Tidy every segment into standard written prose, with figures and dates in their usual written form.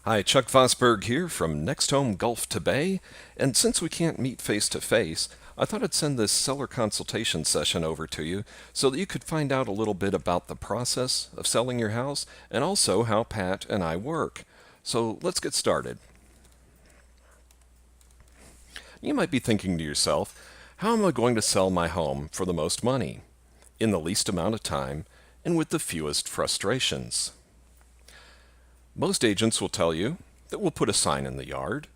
Hi, Chuck Vosburgh here from NextHome Gulf to Bay, and since we can't meet face to face, I thought I'd send this seller consultation session over to you so that you could find out a little bit about the process of selling your house and also how Pat and I work. So let's get started. You might be thinking to yourself, how am I going to sell my home for the most money, in the least amount of time, and with the fewest frustrations? Most agents will tell you that we'll put a sign in the yard,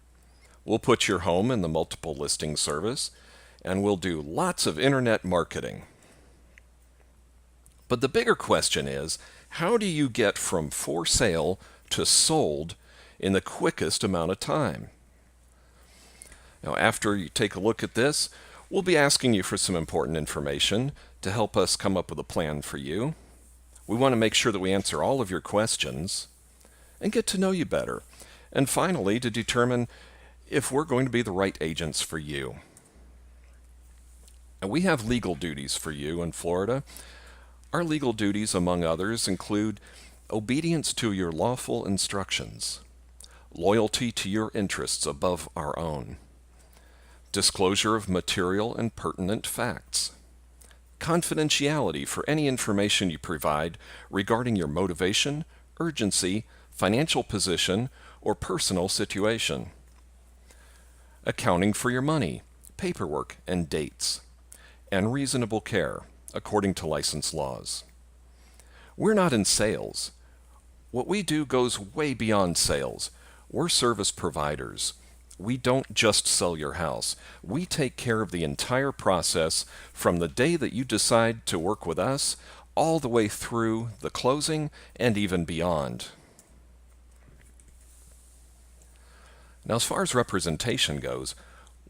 we'll put your home in the multiple listing service, and we'll do lots of internet marketing. But the bigger question is, how do you get from for sale to sold in the quickest amount of time? Now, after you take a look at this, we'll be asking you for some important information to help us come up with a plan for you. We want to make sure that we answer all of your questions and get to know you better. And finally, to determine if we're going to be the right agents for you. And we have legal duties for you in Florida. Our legal duties, among others, include obedience to your lawful instructions, loyalty to your interests above our own, disclosure of material and pertinent facts, confidentiality for any information you provide regarding your motivation, urgency, financial position, or personal situation, accounting for your money, paperwork, and dates, and reasonable care according to license laws. We're not in sales. What we do goes way beyond sales. We're service providers. We don't just sell your house. We take care of the entire process from the day that you decide to work with us all the way through the closing and even beyond. Now, as far as representation goes,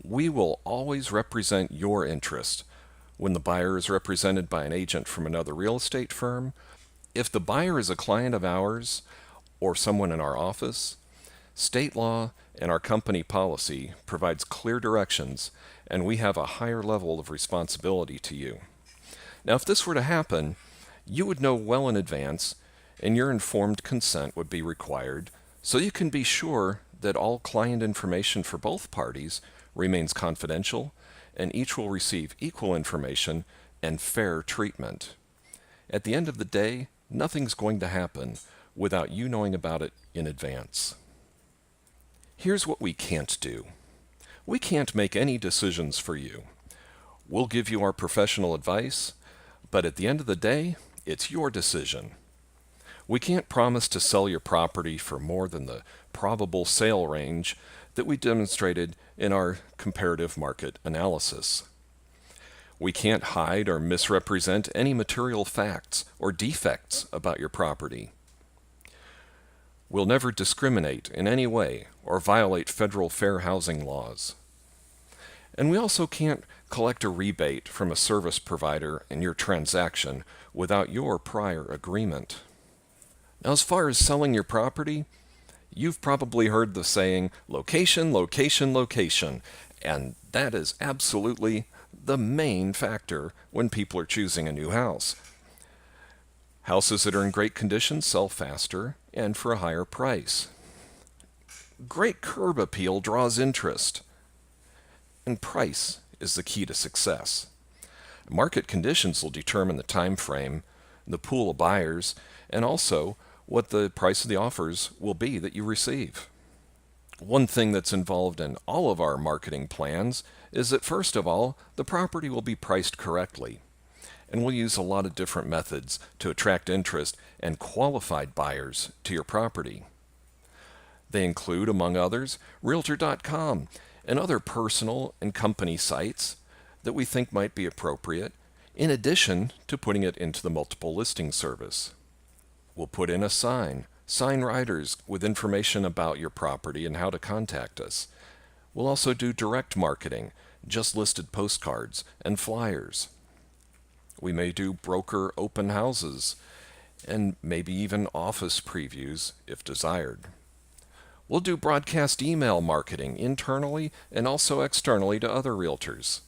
we will always represent your interest when the buyer is represented by an agent from another real estate firm. If the buyer is a client of ours or someone in our office, state law and our company policy provides clear directions, and we have a higher level of responsibility to you. Now, if this were to happen, you would know well in advance, and your informed consent would be required, so you can be sure that all client information for both parties remains confidential, and each will receive equal information and fair treatment. At the end of the day, nothing's going to happen without you knowing about it in advance. Here's what we can't do. We can't make any decisions for you. We'll give you our professional advice, but at the end of the day, it's your decision. We can't promise to sell your property for more than the probable sale range that we demonstrated in our comparative market analysis. We can't hide or misrepresent any material facts or defects about your property. We'll never discriminate in any way or violate federal fair housing laws. And we also can't collect a rebate from a service provider in your transaction without your prior agreement. Now, as far as selling your property, you've probably heard the saying, location, location, location, and that is absolutely the main factor when people are choosing a new house. Houses that are in great condition sell faster and for a higher price. Great curb appeal draws interest, and price is the key to success. Market conditions will determine the time frame, the pool of buyers, and also what the price of the offers will be that you receive. One thing that's involved in all of our marketing plans is that, first of all, the property will be priced correctly, and we'll use a lot of different methods to attract interest and qualified buyers to your property. They include, among others, Realtor.com and other personal and company sites that we think might be appropriate, in addition to putting it into the multiple listing service. We'll put in a sign riders with information about your property and how to contact us. We'll also do direct marketing, just listed postcards and flyers. We may do broker open houses and maybe even office previews if desired. We'll do broadcast email marketing internally and also externally to other realtors.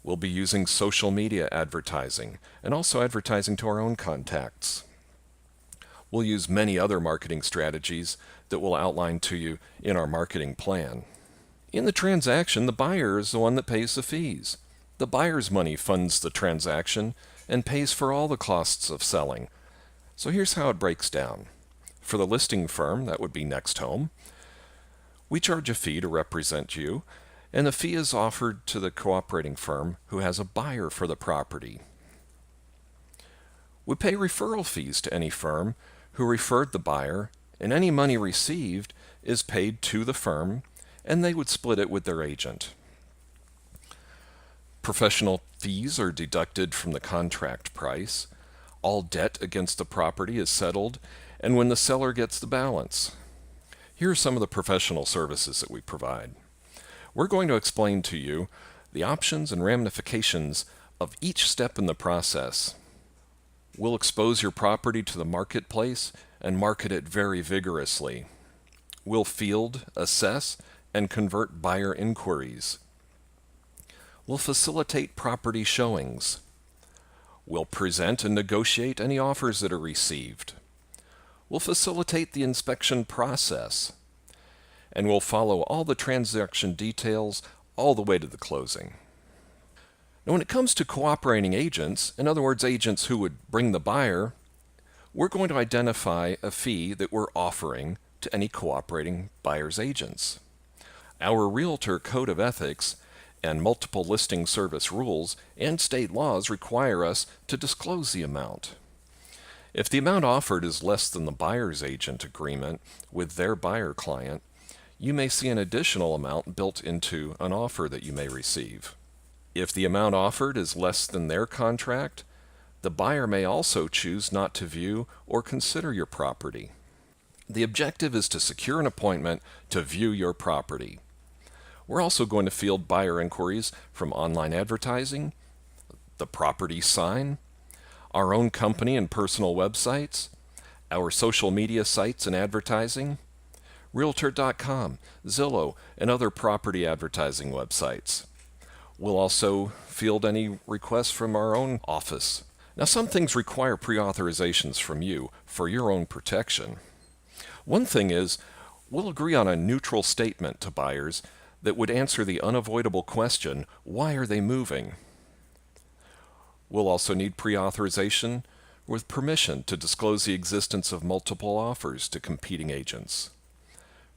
We'll be using social media advertising and also advertising to our own contacts. We'll use many other marketing strategies that we'll outline to you in our marketing plan. In the transaction, the buyer is the one that pays the fees. The buyer's money funds the transaction and pays for all the costs of selling. So here's how it breaks down. For the listing firm, that would be NextHome, we charge a fee to represent you, and the fee is offered to the cooperating firm who has a buyer for the property. We pay referral fees to any firm who referred the buyer, and any money received is paid to the firm, and they would split it with their agent. Professional fees are deducted from the contract price. All debt against the property is settled, and when the seller gets the balance. Here are some of the professional services that we provide. We're going to explain to you the options and ramifications of each step in the process. We'll expose your property to the marketplace and market it very vigorously. We'll field, assess, and convert buyer inquiries. We'll facilitate property showings. We'll present and negotiate any offers that are received. We'll facilitate the inspection process. And we'll follow all the transaction details all the way to the closing. Now, when it comes to cooperating agents, in other words, agents who would bring the buyer, we're going to identify a fee that we're offering to any cooperating buyer's agents. Our Realtor Code of Ethics and multiple listing service rules and state laws require us to disclose the amount. If the amount offered is less than the buyer's agent agreement with their buyer client, you may see an additional amount built into an offer that you may receive. If the amount offered is less than their contract, the buyer may also choose not to view or consider your property. The objective is to secure an appointment to view your property. We're also going to field buyer inquiries from online advertising, the property sign, our own company and personal websites, our social media sites and advertising, Realtor.com, Zillow, and other property advertising websites. We'll also field any requests from our own office. Now, some things require pre-authorizations from you for your own protection. One thing is, we'll agree on a neutral statement to buyers that would answer the unavoidable question, why are they moving? We'll also need pre-authorization with permission to disclose the existence of multiple offers to competing agents,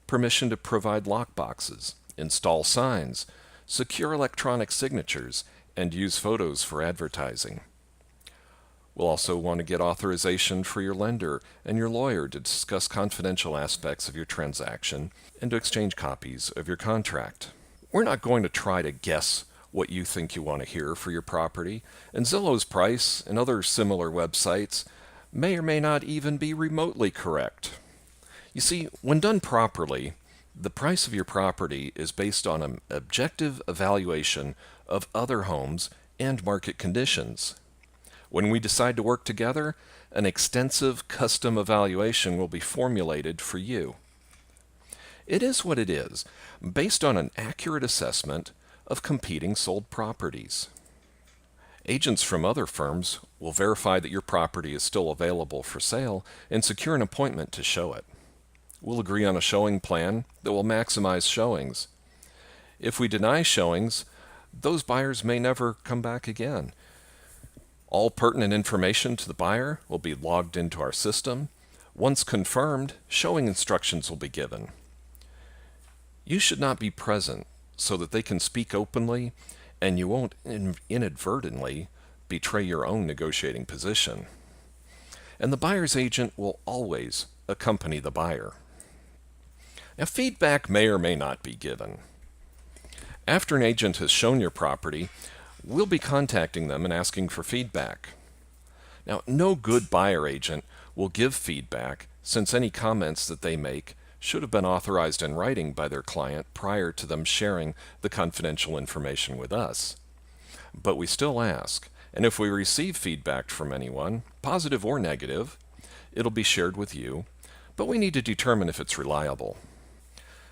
permission to provide lockboxes, install signs, secure electronic signatures, and use photos for advertising. We'll also want to get authorization for your lender and your lawyer to discuss confidential aspects of your transaction and to exchange copies of your contract. We're not going to try to guess what you think you want to hear for your property, and Zillow's price and other similar websites may or may not even be remotely correct. You see, when done properly, the price of your property is based on an objective evaluation of other homes and market conditions. When we decide to work together, an extensive custom evaluation will be formulated for you. It is what it is, based on an accurate assessment of competing sold properties. Agents from other firms will verify that your property is still available for sale and secure an appointment to show it. We'll agree on a showing plan that will maximize showings. If we deny showings, those buyers may never come back again. All pertinent information to the buyer will be logged into our system. Once confirmed, showing instructions will be given. You should not be present so that they can speak openly and you won't inadvertently betray your own negotiating position. And the buyer's agent will always accompany the buyer. Now, feedback may or may not be given. After an agent has shown your property, we'll be contacting them and asking for feedback. Now, no good buyer agent will give feedback since any comments that they make should have been authorized in writing by their client prior to them sharing the confidential information with us. But we still ask, and if we receive feedback from anyone, positive or negative, it'll be shared with you, but we need to determine if it's reliable.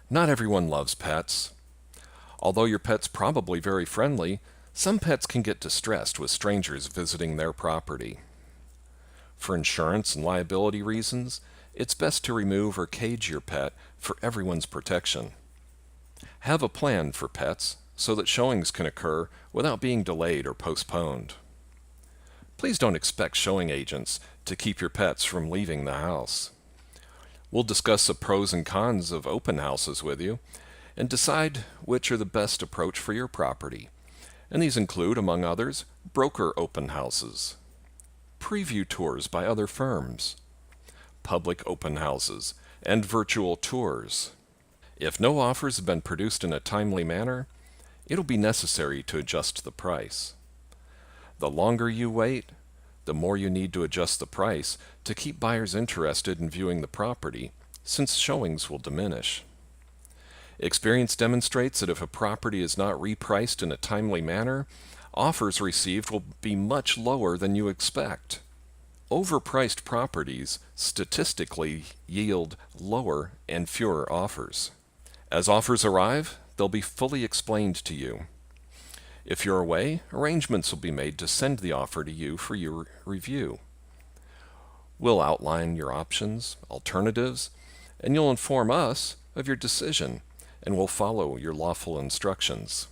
Not everyone loves pets. Although your pet's probably very friendly, some pets can get distressed with strangers visiting their property. For insurance and liability reasons, it's best to remove or cage your pet for everyone's protection. Have a plan for pets so that showings can occur without being delayed or postponed. Please don't expect showing agents to keep your pets from leaving the house. We'll discuss the pros and cons of open houses with you and decide which are the best approach for your property. And these include, among others, broker open houses, preview tours by other firms, public open houses, and virtual tours. If no offers have been produced in a timely manner, it'll be necessary to adjust the price. The longer you wait, the more you need to adjust the price to keep buyers interested in viewing the property, since showings will diminish. Experience demonstrates that if a property is not repriced in a timely manner, offers received will be much lower than you expect. Overpriced properties statistically yield lower and fewer offers. As offers arrive, they'll be fully explained to you. If you're away, arrangements will be made to send the offer to you for your review. We'll outline your options, alternatives, and you'll inform us of your decision, and we'll follow your lawful instructions.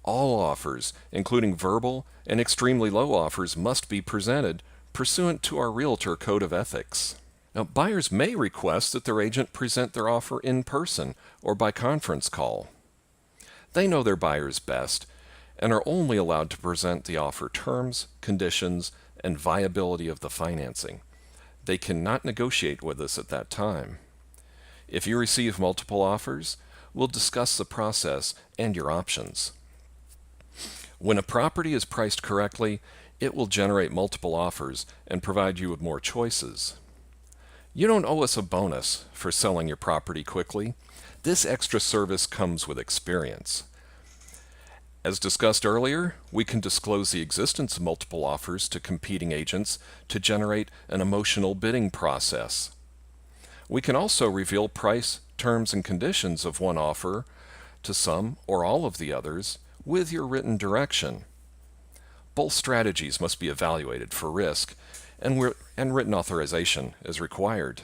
All offers, including verbal and extremely low offers, must be presented pursuant to our Realtor Code of Ethics. Now, buyers may request that their agent present their offer in person or by conference call. They know their buyers best and are only allowed to present the offer terms, conditions, and viability of the financing. They cannot negotiate with us at that time. If you receive multiple offers, we'll discuss the process and your options. When a property is priced correctly, it will generate multiple offers and provide you with more choices. You don't owe us a bonus for selling your property quickly. This extra service comes with experience. As discussed earlier, we can disclose the existence of multiple offers to competing agents to generate an emotional bidding process. We can also reveal price, terms, and conditions of one offer to some or all of the others with your written direction. Both strategies must be evaluated for risk, and written authorization is required.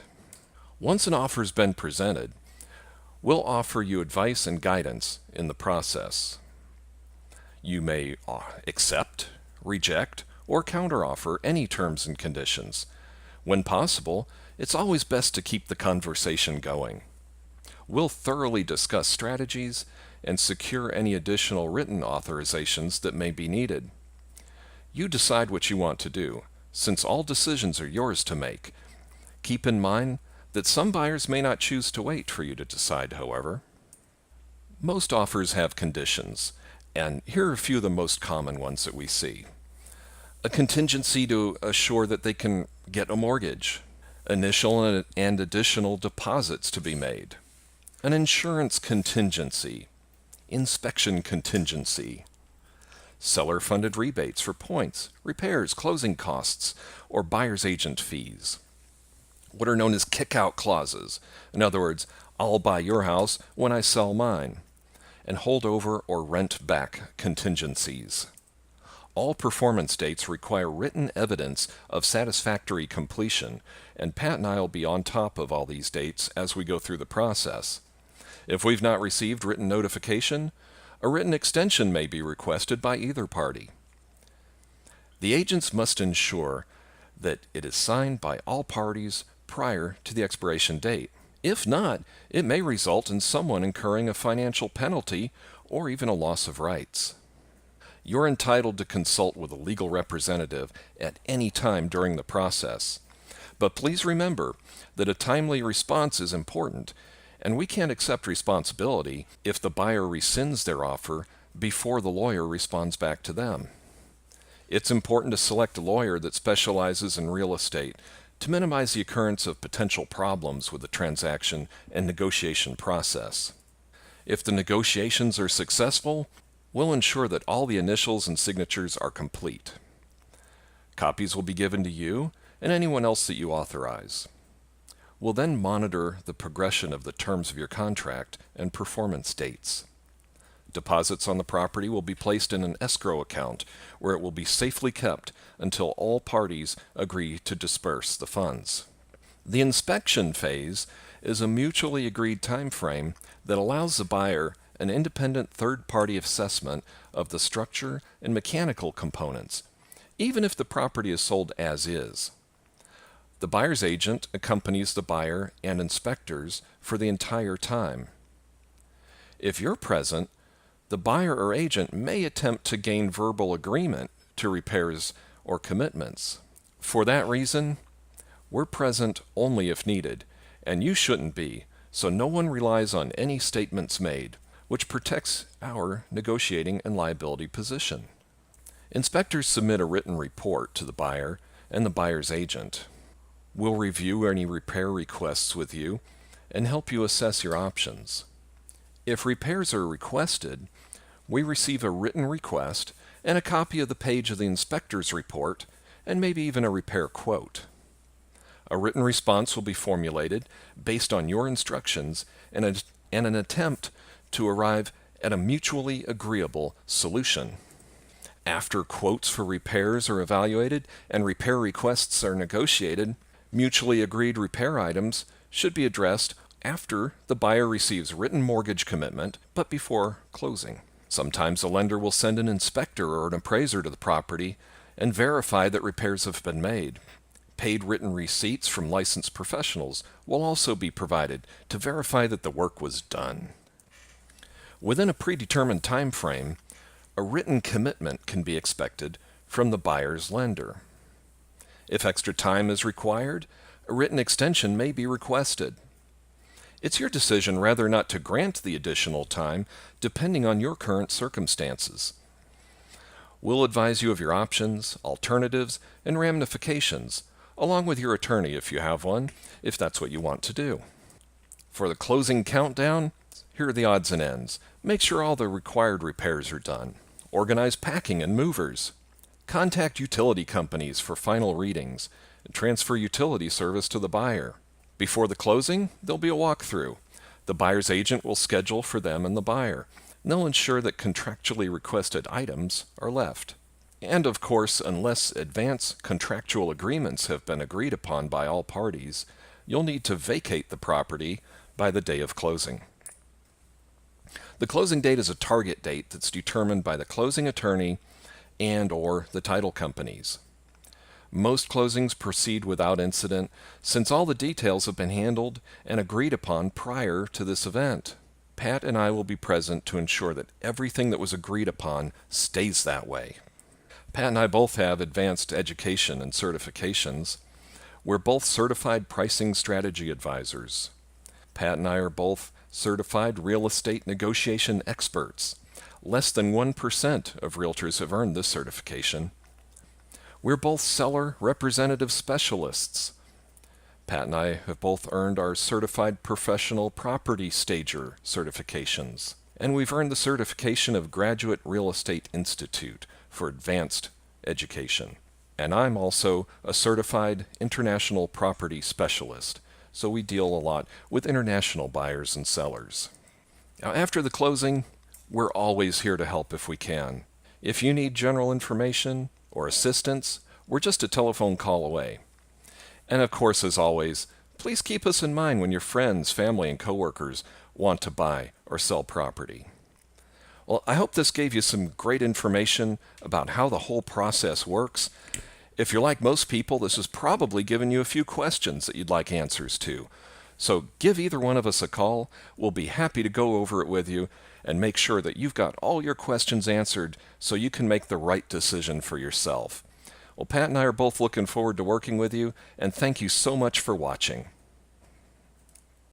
Once an offer has been presented, we'll offer you advice and guidance in the process. You may accept, reject, or counteroffer any terms and conditions. When possible, it's always best to keep the conversation going. We'll thoroughly discuss strategies and secure any additional written authorizations that may be needed. You decide what you want to do, since all decisions are yours to make. Keep in mind that some buyers may not choose to wait for you to decide, however. Most offers have conditions, and here are a few of the most common ones that we see. A contingency to assure that they can get a mortgage. Initial and additional deposits to be made. An insurance contingency. Inspection contingency. Seller-funded rebates for points, repairs, closing costs, or buyer's agent fees. What are known as kick-out clauses. In other words, I'll buy your house when I sell mine. And holdover or rent-back contingencies. All performance dates require written evidence of satisfactory completion, and Pat and I will be on top of all these dates as we go through the process. If we've not received written notification, a written extension may be requested by either party. The agents must ensure that it is signed by all parties prior to the expiration date. If not, it may result in someone incurring a financial penalty or even a loss of rights. You're entitled to consult with a legal representative at any time during the process. But please remember that a timely response is important, and we can't accept responsibility if the buyer rescinds their offer before the lawyer responds back to them. It's important to select a lawyer that specializes in real estate to minimize the occurrence of potential problems with the transaction and negotiation process. If the negotiations are successful, we'll ensure that all the initials and signatures are complete. Copies will be given to you and anyone else that you authorize. We'll then monitor the progression of the terms of your contract and performance dates. Deposits on the property will be placed in an escrow account where it will be safely kept until all parties agree to disperse the funds. The inspection phase is a mutually agreed time frame that allows the buyer an independent third-party assessment of the structure and mechanical components, even if the property is sold as is. The buyer's agent accompanies the buyer and inspectors for the entire time. If you're present, the buyer or agent may attempt to gain verbal agreement to repairs or commitments. For that reason, we're present only if needed, and you shouldn't be, so no one relies on any statements made, which protects our negotiating and liability position. Inspectors submit a written report to the buyer and the buyer's agent. We'll review any repair requests with you and help you assess your options. If repairs are requested, we receive a written request and a copy of the page of the inspector's report and maybe even a repair quote. A written response will be formulated based on your instructions and an attempt to arrive at a mutually agreeable solution. After quotes for repairs are evaluated and repair requests are negotiated, mutually agreed repair items should be addressed after the buyer receives written mortgage commitment, but before closing. Sometimes the lender will send an inspector or an appraiser to the property and verify that repairs have been made. Paid written receipts from licensed professionals will also be provided to verify that the work was done. Within a predetermined time frame, a written commitment can be expected from the buyer's lender. If extra time is required, a written extension may be requested. It's your decision whether or not to grant the additional time, depending on your current circumstances. We'll advise you of your options, alternatives, and ramifications, along with your attorney if you have one, if that's what you want to do. For the closing countdown, here are the odds and ends. Make sure all the required repairs are done. Organize packing and movers. Contact utility companies for final readings and transfer utility service to the buyer. Before the closing, there'll be a walkthrough. The buyer's agent will schedule for them and the buyer. And they'll ensure that contractually requested items are left. And of course, unless advance contractual agreements have been agreed upon by all parties, you'll need to vacate the property by the day of closing. The closing date is a target date that's determined by the closing attorney and/or the title companies. Most closings proceed without incident since all the details have been handled and agreed upon prior to this event. Pat and I will be present to ensure that everything that was agreed upon stays that way. Pat and I both have advanced education and certifications. We're both certified pricing strategy advisors. Pat and I are both certified real estate negotiation experts. Less than 1% of realtors have earned this certification. We're both seller representative specialists. Pat and I have both earned our certified professional property stager certifications. And we've earned the certification of Graduate Real Estate Institute for advanced education. And I'm also a certified international property specialist, so we deal a lot with international buyers and sellers. Now, after the closing, we're always here to help if we can. If you need general information or assistance, we're just a telephone call away. And of course, as always, please keep us in mind when your friends, family, and coworkers want to buy or sell property. Well, I hope this gave you some great information about how the whole process works. If you're like most people, this has probably given you a few questions that you'd like answers to. So give either one of us a call. We'll be happy to go over it with you and make sure that you've got all your questions answered so you can make the right decision for yourself. Well, Pat and I are both looking forward to working with you, and thank you so much for watching.